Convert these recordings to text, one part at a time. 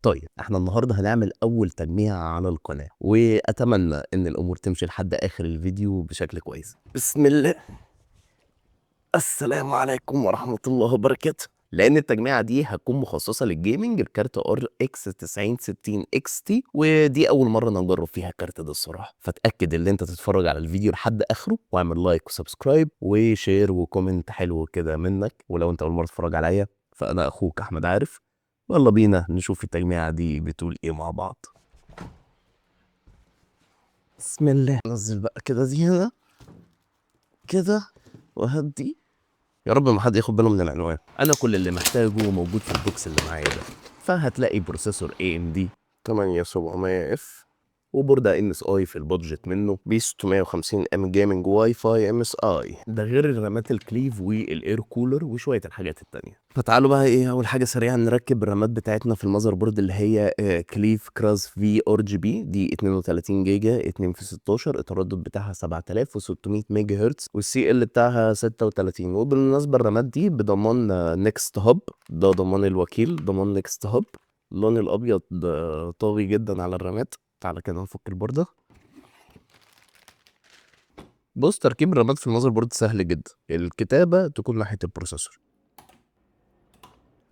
طيب احنا النهارده هنعمل اول تجميع على القناه، واتمنى ان الامور تمشي لحد اخر الفيديو بشكل كويس. بسم الله. السلام عليكم ورحمه الله وبركاته. لان التجميعه دي هتكون مخصصه للجيمنج بكارت ار اكس 9060 اكس تي، ودي اول مره انا نجرب فيها الكارت ده الصراحه. فاتاكد ان انت تتفرج على الفيديو لحد اخره، واعمل لايك وسبسكرايب وشير وكومنت حلو كده منك. ولو انت اول مره تتفرج عليا فانا اخوك احمد عارف. يلا بينا نشوف التجميعة دي بتقول ايه مع بعض. بسم الله. نزل بقى كده دي هنا كده، وهدي. يا رب ما حد ياخد باله من العنوان. انا كل اللي محتاجه موجود في البوكس اللي معايا ده. فهتلاقي بروسيسور AMD 8700F، وبوردة MSI في البادجت منه ب 650 ام جيمنج واي فاي MSI. ده غير الرامات الكليف والاير كولر وشويه الحاجات التانية. فتعالوا بقى ايه اول حاجه سريعا نركب الرامات بتاعتنا في المذر بورد، اللي هي كليف كراس في RGB دي 32 جيجا 2 في 16. التردد بتاعها 7600 ميجا هرتز، والسي ال بتاعها 36. وبالمناسبه الرامات دي بضمان نيكست هاب، ده ضمان الوكيل، ضمان نيكست هاب. اللون الابيض طاغي جدا على الرامات. تعالى كده نفك البوردة. بص، تركيب الرامات في المذر بورد سهل جدا. الكتابة تكون ناحية البروسيسور.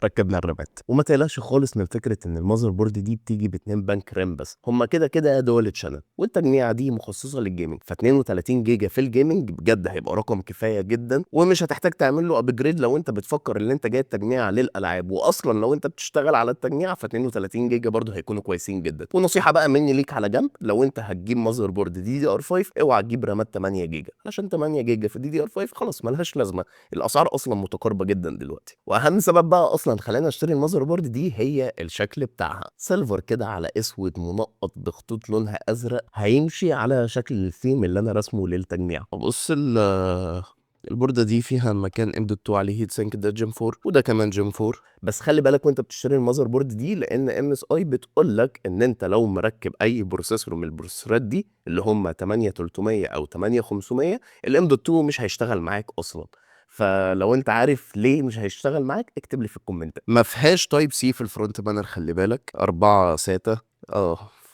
ركبنا الرامات، وما تقلقش خالص من فكره ان المذر بورد دي بتيجي باتنين بنك رام بس. هما كده كده دول تشانل، والتجميعه دي مخصصه للجيمنج. ف 32 جيجا في الجيمنج بجد هيبقى رقم كفايه جدا، ومش هتحتاج تعمل له ابجريد لو انت بتفكر ان انت جاي التجميعه للالعاب. واصلا لو انت بتشتغل على التجميعه ف 32 جيجا برضه هيكونوا كويسين جدا. ونصيحه بقى مني ليك على جنب، لو انت هتجيب مذر بورد DDR5 اوعى تجيب رامات 8 جيجا، عشان 8 جيجا في DDR5 خلاص ملهاش لازمه. الاسعار اصلا متقاربه جدا دلوقتي. واهم سبب بقى اصلا خلاني اشتري المذر بورد دي هي الشكل بتاعها. سيلفر كده على اسود منقط بخطوط لونها ازرق، هيمشي على شكل الثيم اللي انا رسمه للتجميع. بص البوردة دي فيها مكان M.2 عليه هيت سينك، ده جيم 4 وده كمان جيم 4. بس خلي بالك وانت بتشتري المذر بورد دي، لان MSI بتقول لك ان انت لو مركب اي بروسيسور من البروسيسورات دي اللي هم 8300 او 8500، الام.2 مش هيشتغل معاك اصلا. فلو انت عارف ليه مش هيشتغل معاك اكتب لي في الكومنت. ما فيهاش تايب سي في الفرونت بانر، خلي بالك. 4 ساتا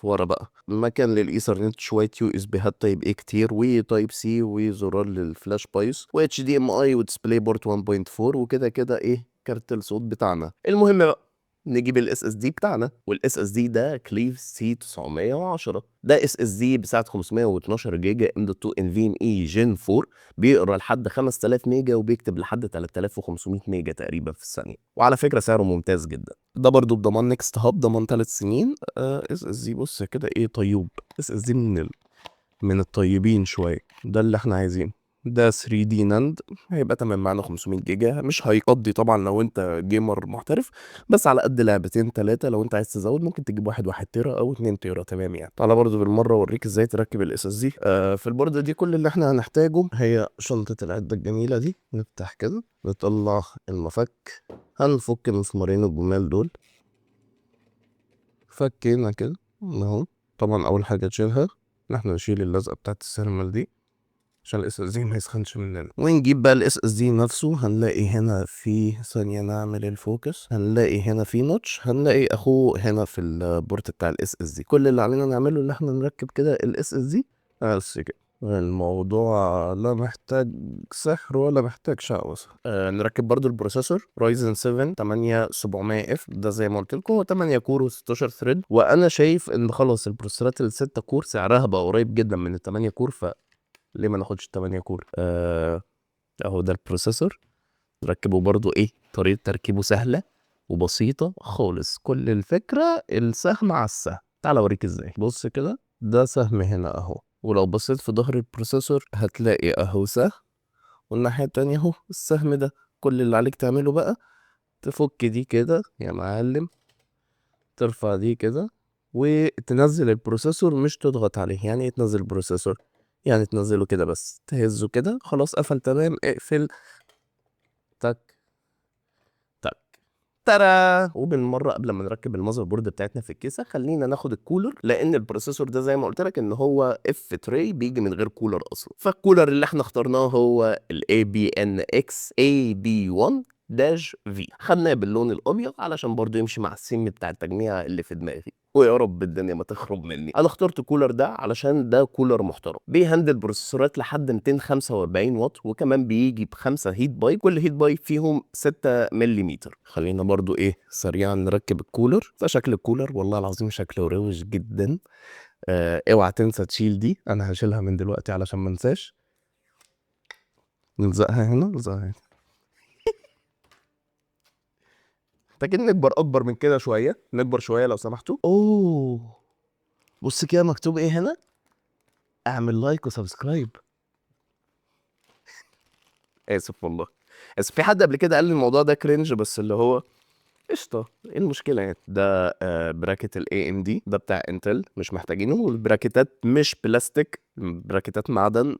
ورا بقى مكان للايثرنت، شويه USB هات تايب اي كتير، وتايب سي، وزرار للفلاش بايس، وHDMI، وديسبلاي بورت 1.4. وكده كده ايه كارت الصوت بتاعنا. المهم بقى نجيب الاس اس دي بتاعنا. والاس اس دي ده كليف سي 910. ده اس اس دي بسعه 512 جيجا M.2 NVMe Gen 4. بيقرا لحد 5000 ميجا وبيكتب لحد 3500 ميجا تقريبا في الثانيه. وعلى فكره سعره ممتاز جدا. ده برضو بضمان نيكست هاب، ضمان 3 سنين. اس اس دي بص كده ايه طيوب. اس اس دي من الطيبين شويه، ده اللي احنا عايزينه. ده 3 دي ناند، هيبقى تمام معانا 500 جيجا. مش هيقضي طبعا لو انت جيمر محترف، بس على قد لعبتين ثلاثه. لو انت عايز تزود ممكن تجيب واحد تيرا او 2 تيرا، تمام يعني. تعالى برضو بالمره اوريك ازاي تركب الاس اس دي. في البورده دي كل اللي احنا هنحتاجه هي شنطه العده الجميله دي. نفتح كده نطلع المفك، هنفك المسمارين الجمال دول. فكينا كده اهو. طبعا اول حاجه تشيلها ان احنا نشيل اللزقه بتاعت السيرمال دي عشان الاس اس دي ما يسخنش مننا. ونجيب بقى الاس اس دي نفسه. هنلاقي هنا في ثانيه نعمل الفوكس، هنلاقي هنا في نوتش، هنلاقي اخوه هنا في البورت بتاع الاس اس دي. كل اللي علينا نعمله ان احنا نركب كده الاس اس دي بس كده. الموضوع لا محتاج سحر ولا محتاج شعوذة. نركب برضو البروسيسور رايزن 7 8700F. ده زي ما قلت لكم هو 8 كور و16 ثريد. وانا شايف ان خلاص البروسيسورات ال 6 كور سعرها بقى قريب جدا من ال 8 كور، ليه ما ناخدش 8 كور. اهو ده البروسيسور. نركبه برضو ايه طريقة تركيبه سهلة وبسيطة خالص. كل الفكرة السهم على السهم. تعال اوريك ازاي. بص كده، ده سهم هنا اهو. ولو بصيت في ظهر البروسيسور هتلاقي اهو سهم، والناحية التانية اهو السهم ده. كل اللي عليك تعمله بقى تفك دي كده يا معلم، ترفع دي كده وتنزل البروسيسور، مش تضغط عليه. يعني ايه تنزل البروسيسور؟ يعني تنزله كده بس، تهزه كده خلاص قفل تمام. اقفل. تك تك ترى. وبالمره قبل ما نركب المذر بورد بتاعتنا في الكيسه خلينا ناخد الكولر، لان البروسيسور ده زي ما قلت لك ان هو اف تري بيجي من غير كولر اصلا. فالكولر اللي احنا اخترناه هو الاي بي ان اكس اي بي 1 داش في، خدناه باللون الابيض علشان برضو يمشي مع السيم بتاع التجميع اللي في دماغي، ويا رب الدنيا ما تخرب مني. انا اخترت كولر ده علشان ده كولر محترم، بيهندل بروسيسورات لحد 245 واط، وكمان بيجي بخمسه هيت باي، كل هيت باي فيهم 6 ملم. خلينا برضو سريعا نركب الكولر. ده شكل الكولر، والله العظيم شكله روش جدا. اوعى تنسى تشيل دي، انا هشيلها من دلوقتي علشان ما انساش. نلزقها هنا، نلزقها هنا. محتاجين نكبر اكبر من كده شويه، نكبر شويه لو سمحتوا. بص كده مكتوب ايه هنا، اعمل لايك وسبسكرايب. اسف والله، اسف. في حد قبل كده قال لي الموضوع ده كرنج، بس اللي هو قشطه، ايه المشكله يعني. ده براكت الاي ام دي، ده بتاع انتل، مش محتاجينه. والبراكتات مش بلاستيك، براكتات معدن.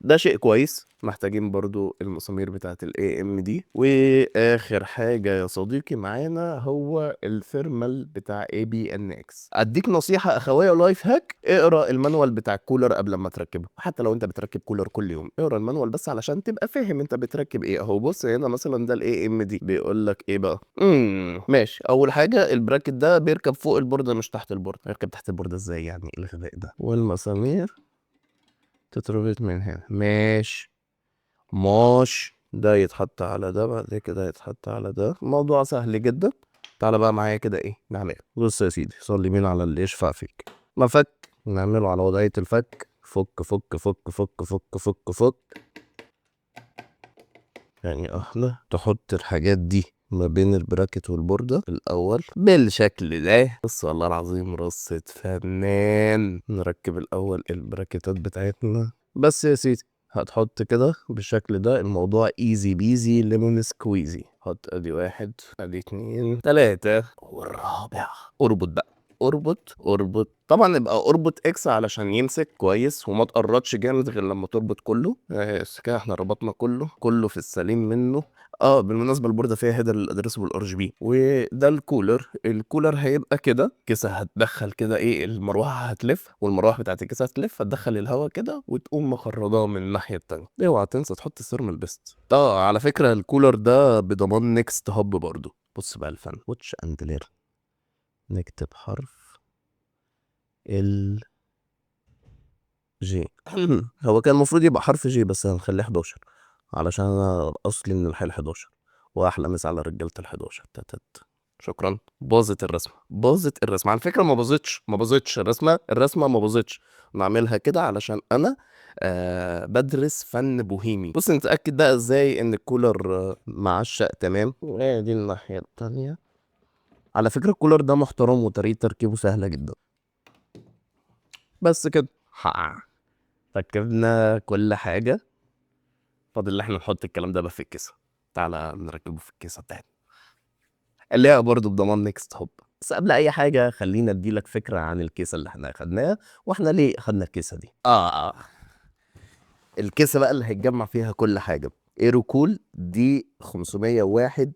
ده شيء كويس. محتاجين برضو المسامير بتاعت الاي ام دي. واخر حاجه يا صديقي معانا هو الثيرمال بتاع اي بي ان اكس. اديك نصيحه اخويه لايف هاك، اقرا المانوال بتاع الكولر قبل ما تركبه. حتى لو انت بتركب كولر كل يوم، اقرا المانوال بس علشان تبقى فاهم انت بتركب ايه. اهو بص هنا مثلا، ده الاي ام دي بيقول لك ايه بقى. ماشي. اول حاجه البراكت ده بيركب فوق البورده مش تحت البورده. يركب تحت البورده ازاي يعني؟ ايه الغباء ده؟ والمسامير تتربط من هنا. ماشي. ده يتحط على ده، بعد كده يتحط على ده. الموضوع سهل جدا. تعالى بقى معايا كده نعمل. بص يا سيدي، صلي مين على اللي يشفع فيك. مفك نعمله على وضعية الفك. فك فك فك فك فك فك فك. يعني احنا تحط الحاجات دي ما بين البراكت والبوردة الأول بالشكل ده. بص والله العظيم رصة فنان. نركب الأول البراكتات بتاعتنا بس يا سيدي. هتحط كده بالشكل ده، الموضوع ايزي بيزي ليمون سكويزي. حط ادي واحد، ادي اتنين، تلاتة، والرابع. اربط بقى، اربط اربط. طبعا يبقى اربط اكس علشان يمسك كويس، وما تقرطش جامد غير لما تربط كله. بس كده احنا ربطنا كله في السليم منه. بالمناسبه البورده فيها هيدر الادريسبل ار جي بي. وده الكولر هيبقى كده كيسه. هتدخل كده المروحه هتلف، والمروحه بتاعت الكيسه هتلف، هتدخل الهواء كده وتقوم مخرجاه من الناحيه التانيه. اوعى تنسى تحط الثيرمال بيست. على فكره الكولر ده بضمان نيكست هاب برضه. بص بقى الفن، واتش اند لير. نكتب حرف ال جي. هو كان المفروض يبقى حرف جي، بس هنخليه 11 علشان انا اصلي من الحي 11. واحلى مسا على رجاله ال 11. شكرا. باظت الرسمه، باظت الرسمه على فكره. ما باظتش الرسمه ما باظتش. نعملها كده علشان انا بدرس فن بوهيمي. بص نتاكد بقى ازاي ان الكولر معشق تمام. دي الناحيه التانيه. على فكره الكولر ده محترم وطريقه تركيبه سهله جدا. بس كده ركبنا كل حاجة. فاضل ان احنا نحط الكلام ده بقى في الكيسة. تعالى نركبه في الكيسة بتاعتنا اللي هي برضه بضمان نيكست هوب. بس قبل اي حاجة خلينا اديلك فكرة عن الكيسة اللي احنا اخدناها، واحنا ليه اخدنا الكيسة دي. الكيسة بقى اللي هيتجمع فيها كل حاجة. ايرو كول دي 501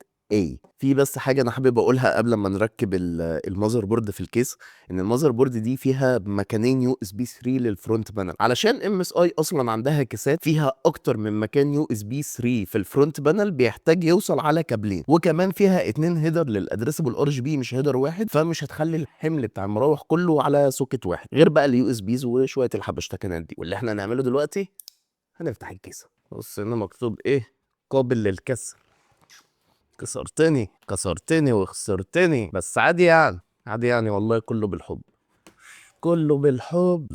في بس حاجه انا حابب اقولها قبل ما نركب المذر بورد في الكيس. ان المذر بورد دي فيها مكانين يو اس بي 3 للفرونت بانل، علشان ام اس اي اصلا عندها كيسات فيها اكتر من مكان يو اس بي 3 في الفرونت بانل، بيحتاج يوصل على كابلين. وكمان فيها 2 هيدر للادريسبل ار جي بي، مش هيدر واحد، فمش هتخلي الحمل بتاع المراوح كله على سوكت واحد، غير بقى اليو اس بيز وشويه الحبشتكنات دي. واللي احنا هنعمله دلوقتي هنفتح الكيسه. بص هنا مكتوب قابل للكسر. كسرتني وخسرتني، بس عادي يعني، عادي يعني والله. كله بالحب، كله بالحب.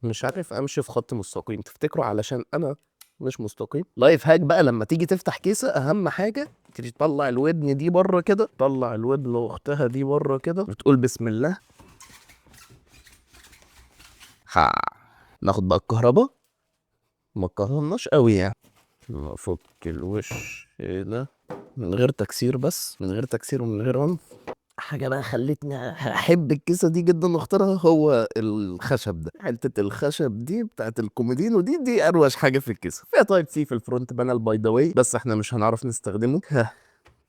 مش عارف امشي في خط مستقيم، تفتكروا علشان انا مش مستقيم. لايف هاك بقى، لما تيجي تفتح كيسه اهم حاجه تيجي تطلع الودن دي بره كده، طلع الودن واختها دي بره كده، وتقول بسم الله. ناخد بقى الكهرباء، ما كهربناش قوي يعني. نفك الوش ده من غير تكسير، بس من غير تكسير ومن غير عنف. حاجة بقى خلتني أحب الكيسة دي جدا واختارها، هو الخشب ده. حتة الخشب دي بتاعت الكومودينو دي أروش حاجة في الكيسة. فيها تايب سي في الفرونت بانل باي ذا واي، بس احنا مش هنعرف نستخدمه.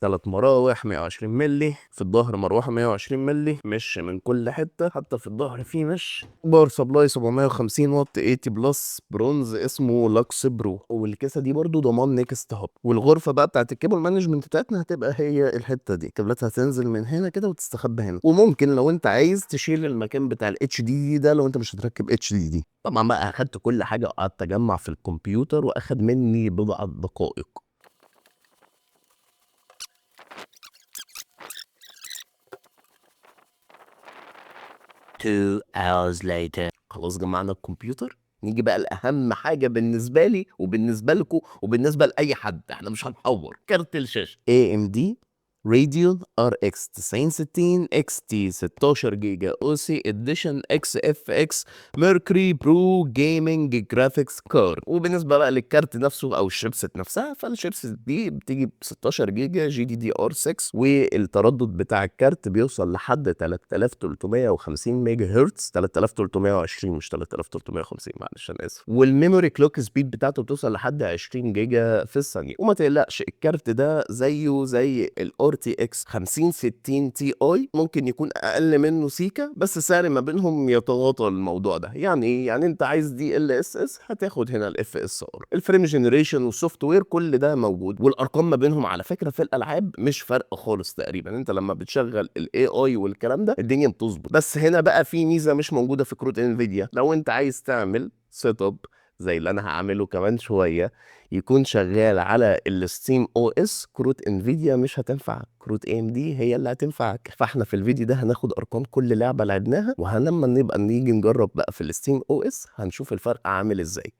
3 مراوح 120 مللي، في الظهر مروحه 120 مللي، مش من كل حته، حتى في الظهر في مش. باور سبلاي 750 واط 80 بلس برونز اسمه لاكس برو، والكيسه دي برضو ضمان نيكست هاب. والغرفه بقى بتاعت الكيبل مانجمنت بتاعتنا هتبقى هي الحته دي، كابلاتها هتنزل من هنا كده وتستخبى هنا. وممكن لو انت عايز تشيل المكان بتاع الاتش دي دي ده لو انت مش هتركب اتش دي دي. طبعا بقى اخدت كل حاجه وقعدت اجمع في الكمبيوتر واخد مني بضع دقائق. 2 hours later. خلاص جمعنا الكمبيوتر، نيجي بقى لأهم حاجة بالنسبة لي وبالنسبة لكم وبالنسبة لأي حد، احنا مش هنحور. كارت الشاشة AMD Radeon RX 9060 XT 16 جيجا OC Edition XFX Mercury Pro Gaming Graphics Card. وبالنسبة بقى للكارت نفسه أو الشيبسيت نفسها، فالشيبسيت دي بتيجي ب 16 جيجا GDDR6، والتردد بتاع الكارت بيوصل لحد 3350 ميجا هرتز، 3320 مش 3350، معلش انا اسف. والميموري كلوك سبيد بتاعته بتوصل لحد 20 جيجا في الثانيه. وما تقلقش الكارت ده زيه زي الار تي اكس 5060 تي اي، ممكن يكون اقل منه سيكا، بس السعر ما بينهم يتغاطى الموضوع ده. يعني ايه؟ يعني انت عايز دي ال اس اس هتاخد هنا الاف اس ار. الفريم جنريشن والسوفت وير كل ده موجود، والارقام ما بينهم على فكره في الالعاب مش فرق خالص تقريبا. انت لما بتشغل الاي اي والكلام ده الدنيا بتظبط. بس هنا بقى في ميزه مش موجوده في كروت انفيديا. لو انت عايز تعمل سيت اب زي اللي انا هعمله كمان شويه يكون شغال على الستيم او اس، كروت انفيديا مش هتنفع، كروت اي ام دي هي اللي هتنفعك. فاحنا في الفيديو ده هناخد ارقام كل لعبه لعبناها، وهلما نبقى نيجي نجرب بقى في الستيم او اس هنشوف الفرق عامل ازاي.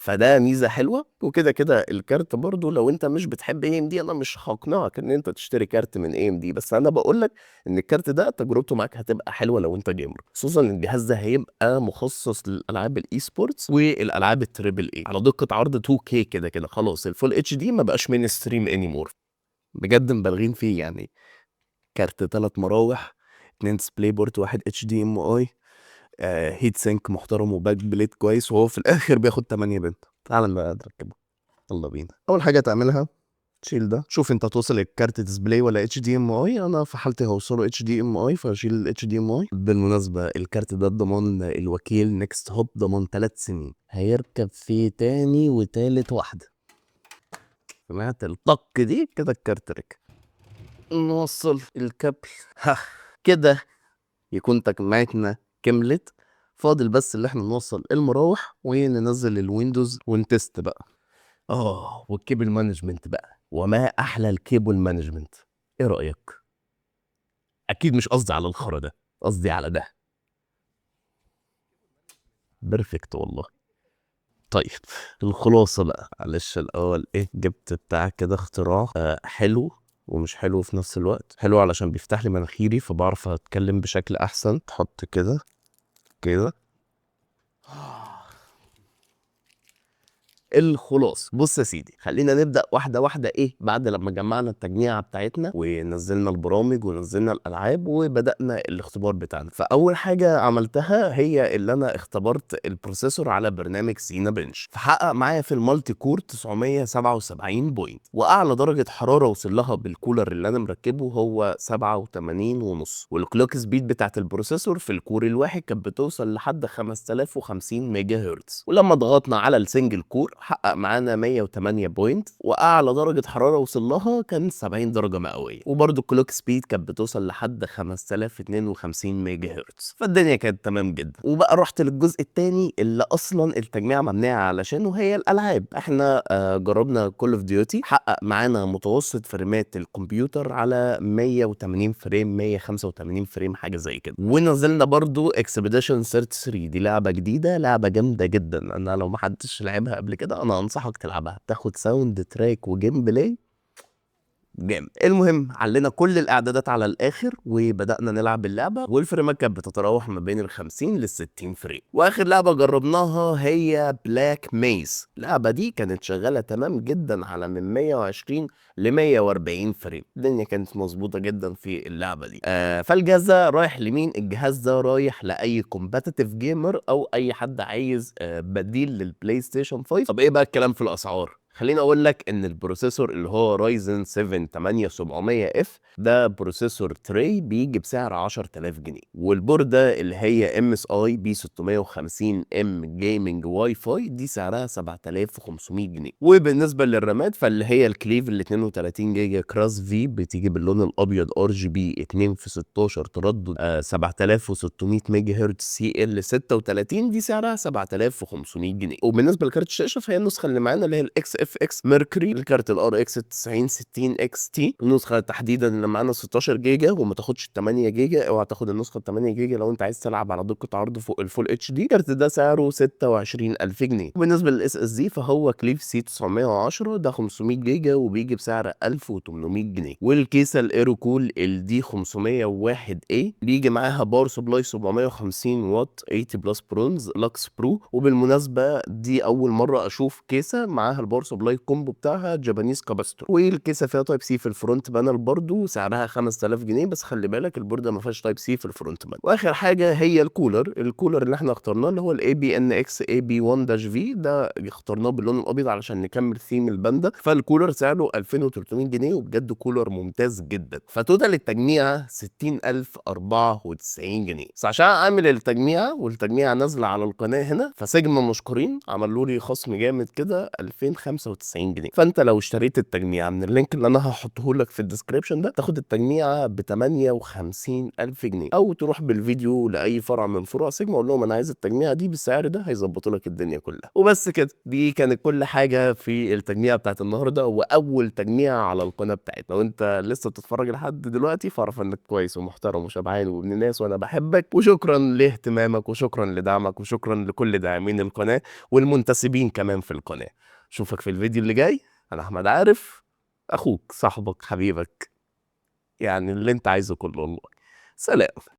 فده ميزه حلوه. وكده كده الكارت برضو لو انت مش بتحب اي ام دي انا مش هقنعك ان انت تشتري كارت من اي ام دي، بس انا بقول لك ان الكارت ده تجربته معاك هتبقى حلوه لو انت جيمر، خصوصا ان الجهاز ده هيبقى مخصص للالعاب الاي سبورتس والالعاب التريبل اي على دقه عرض 2K. كده كده خلاص الفول اتش دي ما بقاش مين ستريم اني مور، بجد مبالغين فيه يعني. كارت 3 مراوح، 2 ديسبلاي بورت، واحد اتش دي ام اي، هيت سينك محترم وباك بليت كويس، وهو في الاخر بياخد 8 بنت. تعال بقى نركبه، يلا بينا. اول حاجه تعملها تشيل ده، شوف انت هتوصل الكارت ديسبلاي ولا اتش دي ام اي. انا في حالتي هوصله اتش دي ام اي فاشيل الاتش دي ام اي. بالمناسبه الكارت ده ضمان الوكيل نيكست هوب، ضمان 3 سنين، هيركب في تاني وتالت واحده. سمعت الطق دي كده الكارت ركب. نوصل الكابل، ها كده يكون تجميعتنا كملت. فاضل بس اللي احنا نوصل المراوح وننزل الويندوز ونتست بقى. والكيبل مانجمنت بقى، وما احلى الكيبل مانجمنت. ايه رأيك؟ اكيد مش قصدي على الخرا ده، قصدي على ده. بيرفكت والله. طيب الخلاصة بقى، معلش الأول إيه، جبت بتاع كده اختراع حلو ومش حلو في نفس الوقت. حلو علشان بيفتح لي مناخيري فبعرف أتكلم بشكل أحسن. تحط كده كده. الخلاص بص يا سيدي، خلينا نبدا واحده واحده. ايه بعد لما جمعنا التجميعه بتاعتنا ونزلنا البرامج ونزلنا الالعاب وبدانا الاختبار بتاعنا، فاول حاجه عملتها هي اللي انا اختبرت البروسيسور على برنامج سينا بنش. فحقق معايا في المالتي كور 977 بوينت، واعلى درجه حراره وصل لها بالكولر اللي انا مركبه هو 87 ونص. والكلوك سبيد بتاعت البروسيسور في الكور الواحد كانت بتوصل لحد 5050 ميجا هرتز. ولما ضغطنا على السنجل كور حقق معانا 108 بوينت، واعلى درجه حراره وصل لها كان 70 درجه مئويه. وبرده الكلوك سبيد كانت بتوصل لحد 5052 ميجا هرتز، فالدنيا كانت تمام جدا. وبقى رحت للجزء الثاني اللي اصلا التجميع مبنيه علشانه، هي الالعاب. احنا جربنا كول اوف ديوتي، حقق معانا متوسط فريمات الكمبيوتر على 180 فريم، 185 فريم حاجه زي كده. ونزلنا برضو اكسبيديشن 33، دي لعبه جديده، لعبه جامده جدا. انا لو ما حدش لعبها قبل كده انا انصحك تلعبها، تاخد ساوند تراك وجيم بلاي جامد. المهم علينا كل الاعدادات على الاخر وبدانا نلعب اللعبه، والفريمات كانت بتتراوح ما بين ال 50 لل 60 فريم. واخر لعبه جربناها هي بلاك ميز. اللعبه دي كانت شغاله تمام جدا على من 120 ل 140 فريم، الدنيا كانت مظبوطه جدا في اللعبه دي. فالجهاز ده رايح لمين؟ الجهاز ده رايح لاي كومباتيتيف جيمر او اي حد عايز بديل للبلاي ستيشن 5. طب ايه بقى الكلام في الاسعار؟ خليني اقول لك ان البروسيسور اللي هو رايزن 7 8700 اف ده بروسيسور تري بيجي بسعر 10000 جنيه، والبورده اللي هي ام اس اي بي 650 ام جيمنج واي فاي دي سعرها 7500 جنيه. وبالنسبه للرامات فاللي هي الكليف ال 32 جيجا كراس في بتيجي باللون الابيض ار جي بي 2 في 16 تردد 7600 ميجا هرتز سي ال 36 دي سعرها 7500 جنيه. وبالنسبه لكارت الشاشه فهي النسخه اللي معانا اللي هي الاكس اف اكس ميركوري الكارت الار اكس 9060 اكس تي، النسخه تحديدا اللي معانا 16 جيجا وما تاخدش 8 جيجا، اوعى تاخد النسخه 8 جيجا لو انت عايز تلعب على دقه عرض فوق الفول اتش دي. الكارت ده سعره 26000 جنيه. وبالنسبه للاس اس دي فهو كليف سي 910 ده 500 جيجا وبيجي بسعر 1800 جنيه. والكيسه الايرو كول الدي 501 اي بيجي معاها باور سبلاي 750 واط 80 بلس برونز لاكس برو. وبالمناسبه دي اول مره اشوف كيسه معاها الباور سبلاي كومبو بتاعها جابانيز كاباستور. والكيسه فيها تايب سي في الفرونت بانل برضو سعرها 5000 جنيه، بس خلي بالك البورده ما فيهاش تايب سي في الفرونت بانل. واخر حاجه هي الكولر اللي احنا اخترناه اللي هو الاي بي ان اكس اي بي 1 داش في ده اخترناه باللون الابيض علشان نكمل ثيم الباندا. فالكولر سعره 2300 جنيه وبجد كولر ممتاز جدا. فتوتال التجميعه 60094 جنيه. بس عشان اعمل التجميعه والتجميعه نازله على القناه هنا فسيجما مشكورين عملوا لي خصم جامد كده 2095 جنيه. فانت لو اشتريت التجميعه من اللينك اللي انا هحطه لك في الديسكريبشن ده تاخد التجميعه ب 58000 جنيه، او تروح بالفيديو لاي فرع من فروع سيجما وقول لهم انا عايز التجميعه دي بالسعر ده هيظبطوا لك الدنيا كلها. وبس كده، دي كانت كل حاجه في التجميعه بتاعت النهارده واول تجميعه على القناه بتاعتنا. لو انت لسه بتتفرج لحد دلوقتي فاعرف انك كويس ومحترم وشبعان وابن الناس وانا بحبك، وشكرا لاهتمامك وشكرا لدعمك وشكرا لكل داعمين القناه والمنتسبين كمان في القناه. اشوفك في الفيديو اللي جاي. انا احمد عارف، اخوك صاحبك حبيبك، يعني اللي انت عايزه كله والله. سلام.